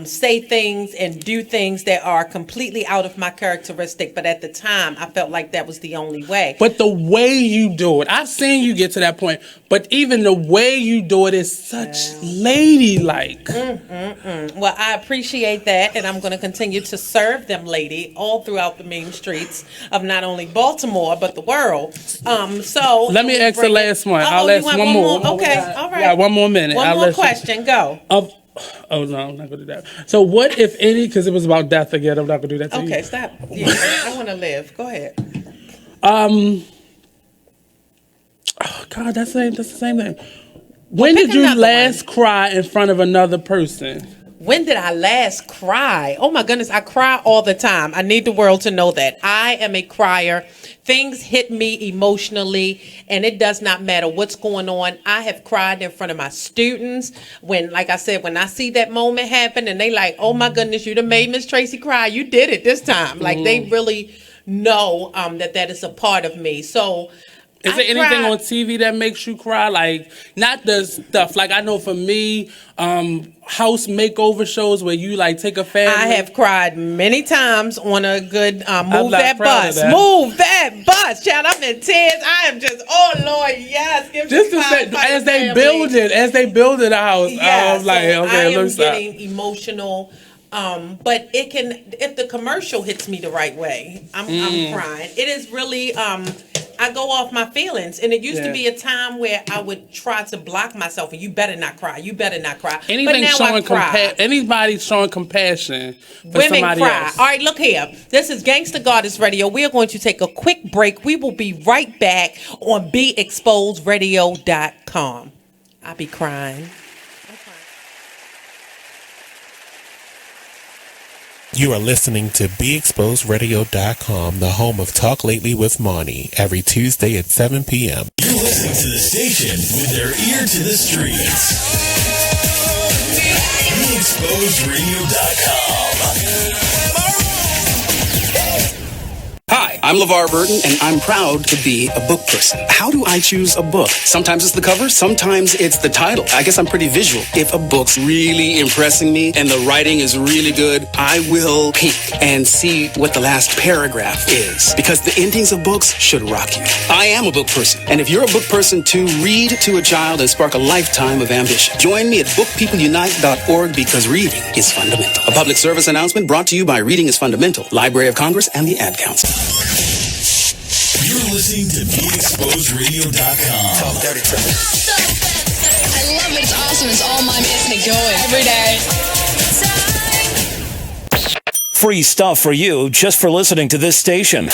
say things and do things that are completely out of my characteristic. But at the time, I felt like that was the only way. But the way you do it, I've seen you get to that point, but even the way you do it is such ladylike. Well, I appreciate that, and I'm going to continue to serve them lady all throughout the main streets of not only Baltimore, but the world. So let me ask the last one. I'll ask one more. Okay, all right. Yeah, 1 more minute. One more question, go. Oh, no, I'm not going to do that. So what, if any, because it was about death again, I'm not going to do that to you. Okay, stop. Yeah, I want to live. Go ahead. Oh, God, that's the same thing. When did you last cry in front of another person? When did I last cry? Oh, my goodness, I cry all the time. I need the world to know that. I am a crier. Things hit me emotionally, and it does not matter what's going on. I have cried in front of my students when, like I said, when I see that moment happen and they like, oh my goodness, you done made Miss Tracie cry. You did it this time. Like they really know that is a part of me. So is there anything on TV that makes you cry? Like, not the stuff. Like, I know for me, house makeover shows where you, like, take a family. I have cried many times on a good Move That Bus. Move That Bus. Child, I'm in tears. I am just, oh, Lord, yes. Just to say, as they build it a house, yes, I'm like, okay, I am getting emotional. But it can, if the commercial hits me the right way, I'm crying. It is really, I go off my feelings. And it used to be a time where I would try to block myself and you better not cry. You better not cry. Anything but now showing I cry. Anybody showing compassion for Women somebody cry. else. All right, look here. This is Gangsta Goddess Radio. We are going to take a quick break. We will be right back on BeExposedRadio.com. I'll be crying. You are listening to BeExposedRadio.com, the home of Talk Lately with Monty, every Tuesday at 7 p.m. You're listening to the station with their ear to the streets. BeExposedRadio.com. Hi, I'm LeVar Burton, and I'm proud to be a book person. How do I choose a book? Sometimes it's the cover, sometimes it's the title. I guess I'm pretty visual. If a book's really impressing me and the writing is really good, I will peek and see what the last paragraph is, because the endings of books should rock you. I am a book person, and if you're a book person too, read to a child and spark a lifetime of ambition. Join me at bookpeopleunite.org, because reading is fundamental. A public service announcement brought to you by Reading is Fundamental, Library of Congress, and the Ad Council. You're listening to BeExposedRadio.com. Talk dirty to me. I love it. It's awesome. It's all my missing it going every day. Free stuff for you just for listening to this station.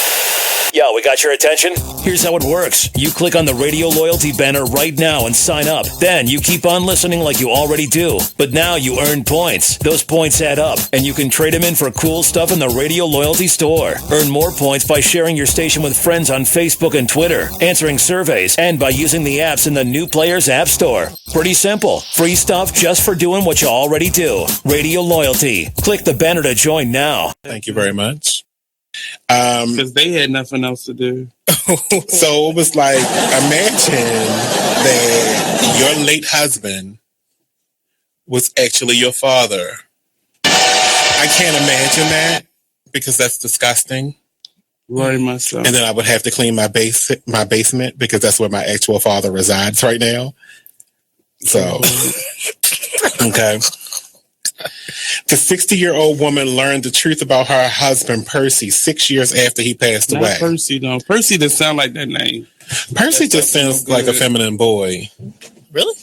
Yo, we got your attention? Here's how it works. You click on the radio loyalty banner right now and sign up. Then you keep on listening like you already do. But now you earn points. Those points add up, and you can trade them in for cool stuff in the radio loyalty store. Earn more points by sharing your station with friends on Facebook and Twitter, answering surveys, and by using the apps in the New Players App Store. Pretty simple. Free stuff just for doing what you already do. Radio loyalty. Click the banner to join now. Thank you very much. Because they had nothing else to do. So it was like, imagine that your late husband was actually your father. I can't imagine that, because that's disgusting. Very much so. And then I would have to clean my basement, because that's where my actual father resides right now. So, okay. The 60-year-old woman learned the truth about her husband, Percy, 6 years after he passed away. Not Percy, no. Percy doesn't sound like that name. Percy just sounds like a feminine boy. Really?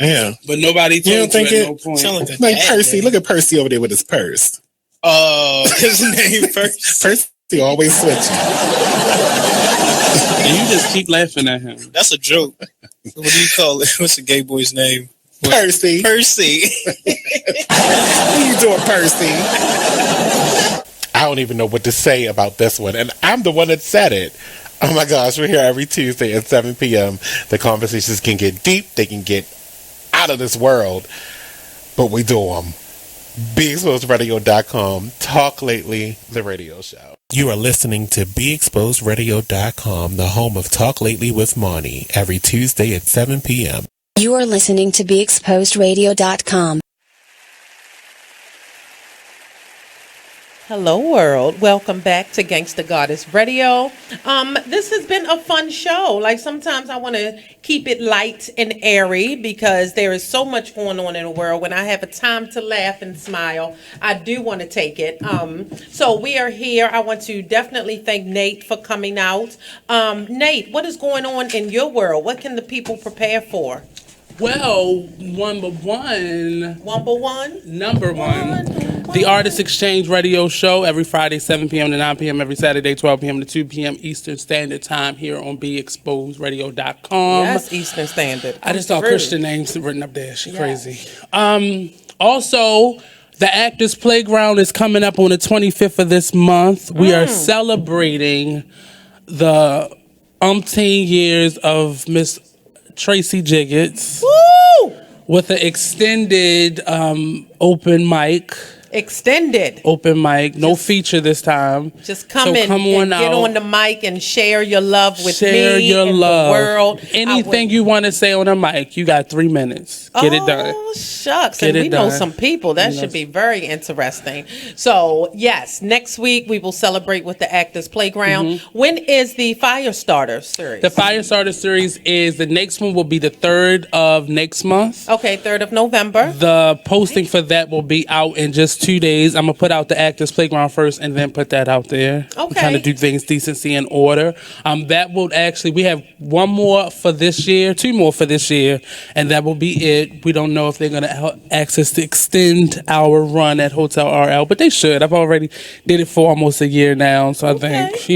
Yeah. But nobody told you don't think you it? at no point. Sound like Like Percy. Look at Percy over there with his purse. Oh, his name first. Percy always switching. And you just keep laughing at him. That's a joke. What do you call it? What's the gay boy's name? Percy. Percy. What are you doing, Percy? I don't even know what to say about this one. And I'm the one that said it. Oh my gosh, we're here every Tuesday at 7 p.m. The conversations can get deep. They can get out of this world. But we do them. BeExposedRadio.com. Talk Lately, the radio show. You are listening to BeExposedRadio.com, the home of Talk Lately with Monty, every Tuesday at 7 p.m. You are listening to BeExposedRadio.com. Hello, world. Welcome back to Gangsta Goddess Radio. This has been a fun show. Like, sometimes I want to keep it light and airy, because there is so much going on in the world. When I have a time to laugh and smile, I do want to take it. So we are here. I want to definitely thank Nate for coming out. Nate, what is going on in your world? What can the people prepare for? Well, number one, the Artist Exchange Radio Show every Friday, 7 p.m. to 9 p.m. every Saturday, 12 p.m. to 2 p.m. Eastern Standard Time here on BeExposedRadio.com. Yes, Eastern Standard. I just saw Christian names written up there. She crazy. Also, the Actors Playground is coming up on the 25th of this month. We are celebrating the umpteen years of Miss Tracie Jiggetts. Woo! With an extended open mic. Open mic, no feature this time. Just come in and get on the mic and share your love with me your and love. the world. Anything you want to say on the mic, you got 3 minutes. Get it done. Oh, shucks. Get and it we know done. some people. That should be very interesting. So, yes, next week we will celebrate with the Actors Playground. When is the Firestarter series? The Firestarter series the next one will be the 3rd of next month. Okay, 3rd of November. The posting for that will be out in just 2 days. I'm going to put out the Actors Playground first and then put that out there. Okay. I'm trying to do things decency and order. That will actually, we have 1 more for this year, 2 more for this year, and that will be it. We don't know if they're going to ask us to extend our run at Hotel RL, but they should. I've already did it for almost a year now, so I think,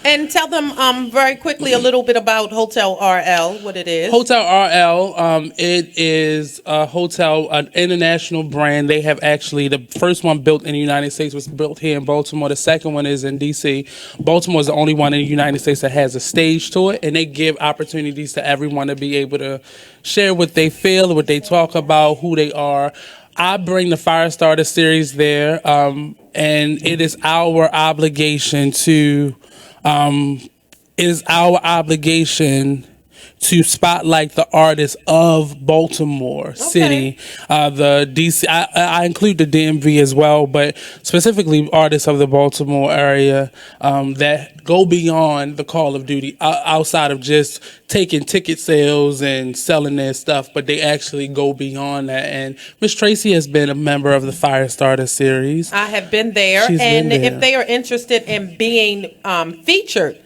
And tell them very quickly a little bit about Hotel RL, what it is. Hotel RL, it is a hotel, an international brand. They have actually, the first one built in the United States was built here in Baltimore. The second one is in D.C. Baltimore is the only one in the United States that has a stage to it, and they give opportunities to everyone to be able to share what they feel, what they talk about, who they are. I bring the Firestarter series there, and it is our obligation to is our obligation to spotlight the artists of Baltimore City, the DC. I include the DMV as well, but specifically artists of the Baltimore area that go beyond the call of duty, outside of just taking ticket sales and selling their stuff, but they actually go beyond that. And Miss Tracie has been a member of the Firestarter series. I have been there, She's and been there. if they are interested in being featured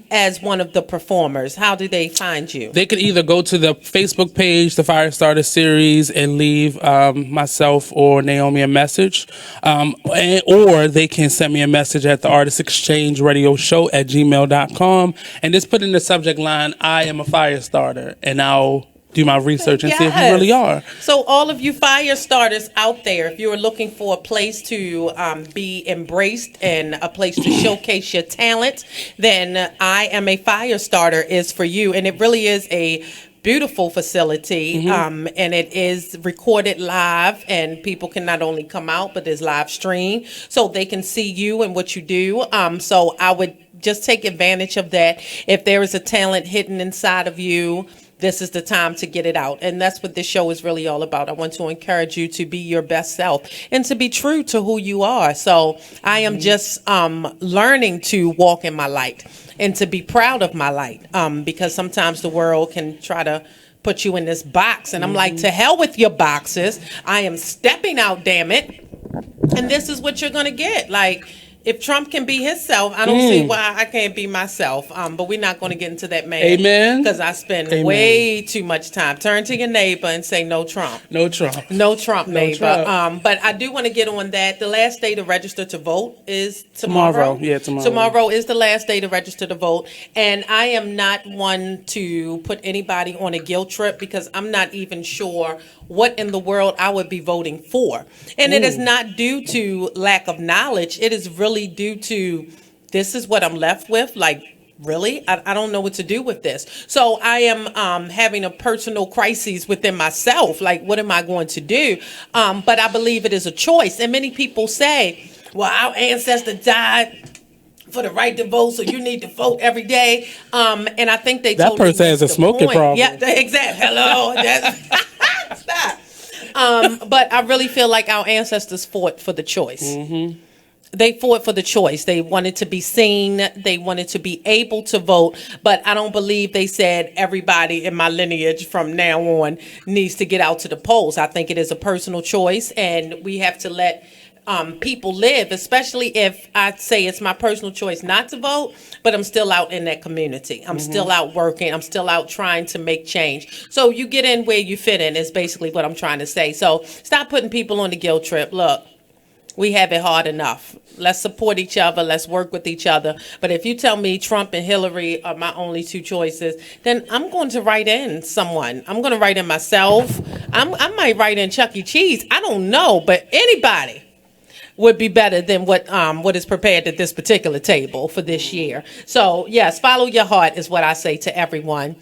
as one of the performers, how do they find you? They could either go to the Facebook page, the Firestarter series, and leave myself or Naomi a message, or they can send me a message at the Artist Exchange Radio Show at gmail.com and just put in the subject line, I am a Firestarter, and I'll do my research and see if you really are. So all of you fire starters out there, if you're looking for a place to be embraced and a place to showcase your talent, then I Am a Fire Starter is for you. And it really is a beautiful facility, and it is recorded live, and people can not only come out, but there's live stream, so they can see you and what you do. So I would just take advantage of that. If there is a talent hidden inside of you, this is the time to get it out. And that's what this show is really all about. I want to encourage you to be your best self and to be true to who you are. So I am just learning to walk in my light and to be proud of my light, because sometimes the world can try to put you in this box. And I'm like, to hell with your boxes. I am stepping out, damn it. And this is what you're going to get. Like, if Trump can be himself, I don't see why I can't be myself. But we're not going to get into that, man. Amen. Because I spend way too much time. Turn to your neighbor and say, no Trump. No Trump. No Trump, neighbor. Trump. But I do want to get on that. The last day to register to vote is tomorrow. Yeah, tomorrow. Tomorrow is the last day to register to vote. And I am not one to put anybody on a guilt trip, because I'm not even sure what in the world I would be voting for. And it is not due to lack of knowledge. It is really due to, this is what I'm left with. Like, really? I don't know what to do with this. So I am having a personal crisis within myself. Like, what am I going to do? But I believe it is a choice. And many people say, well, our ancestor died for the right to vote, so you need to vote every day. And I think that person has a smoking problem. Yeah, exactly. Hello. Stop. But I really feel like our ancestors fought for the choice. They fought for the choice. They wanted to be seen. They wanted to be able to vote. But I don't believe they said everybody in my lineage from now on needs to get out to the polls. I think it is a personal choice, and we have to let people live, especially if I say it's my personal choice not to vote, but I'm still out in that community. I'm still out working. I'm still out trying to make change. So you get in where you fit in is basically what I'm trying to say. So stop putting people on the guilt trip. Look, we have it hard enough. Let's support each other. Let's work with each other. But if you tell me Trump and Hillary are my only two choices, then I'm going to write in someone. I'm going to write in myself. I might write in Chuck E. Cheese. I don't know, but anybody would be better than what is prepared at this particular table for this year. So, yes, follow your heart is what I say to everyone.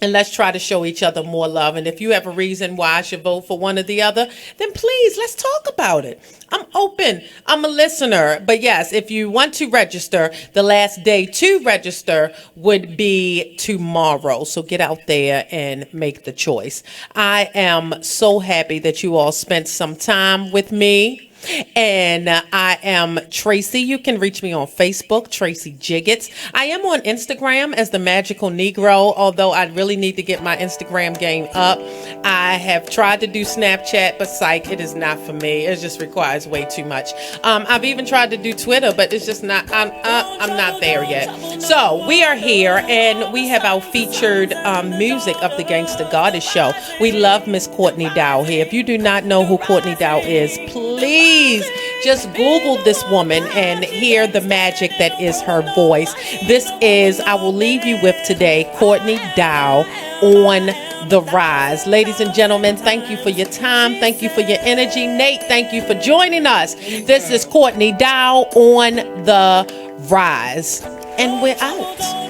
And let's try to show each other more love. And if you have a reason why I should vote for one or the other, then please, let's talk about it. I'm open. I'm a listener. But yes, if you want to register, the last day to register would be tomorrow. So get out there and make the choice. I am so happy that you all spent some time with me. And I am Tracie. You can reach me on Facebook, Tracie Jiggetts. I am on Instagram as the Magical Negro, although I really need to get my Instagram game up. I have tried to do Snapchat, but psych, it is not for me. It just requires way too much. I've even tried to do Twitter, but it's just not, I'm not there yet. So we are here, and we have our featured music of the Gangsta Goddess Show. We love Miss Courtney Dow here. If you do not know who Courtney Dow is, please just Google this woman and hear the magic that is her voice. This is, I will leave you with today, Courtney Dow on the Rise. Ladies and gentlemen, thank you for your time. Thank you for your energy. Nate, thank you for joining us. This is Courtney Dow on the Rise. And we're out.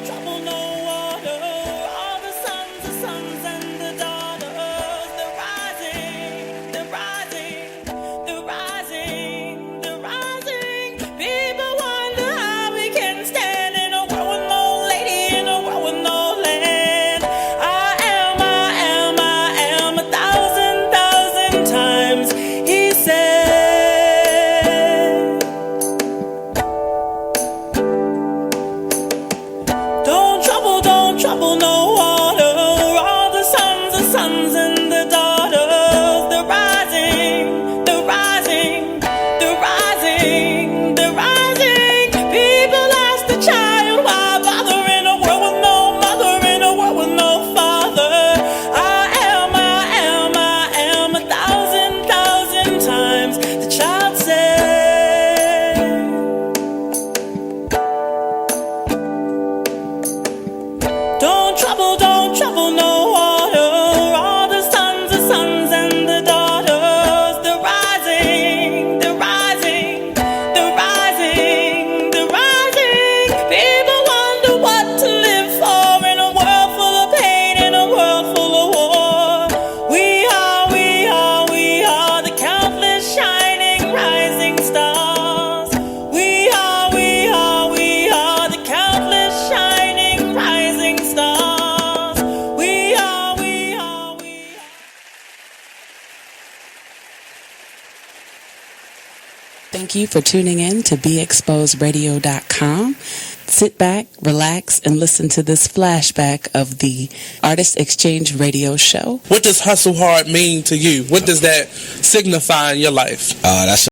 Thank you for tuning in to BeExposedRadio.com. Sit back, relax, and listen to this flashback of the Artist Exchange Radio Show. What does hustle hard mean to you? What does that signify in your life? That's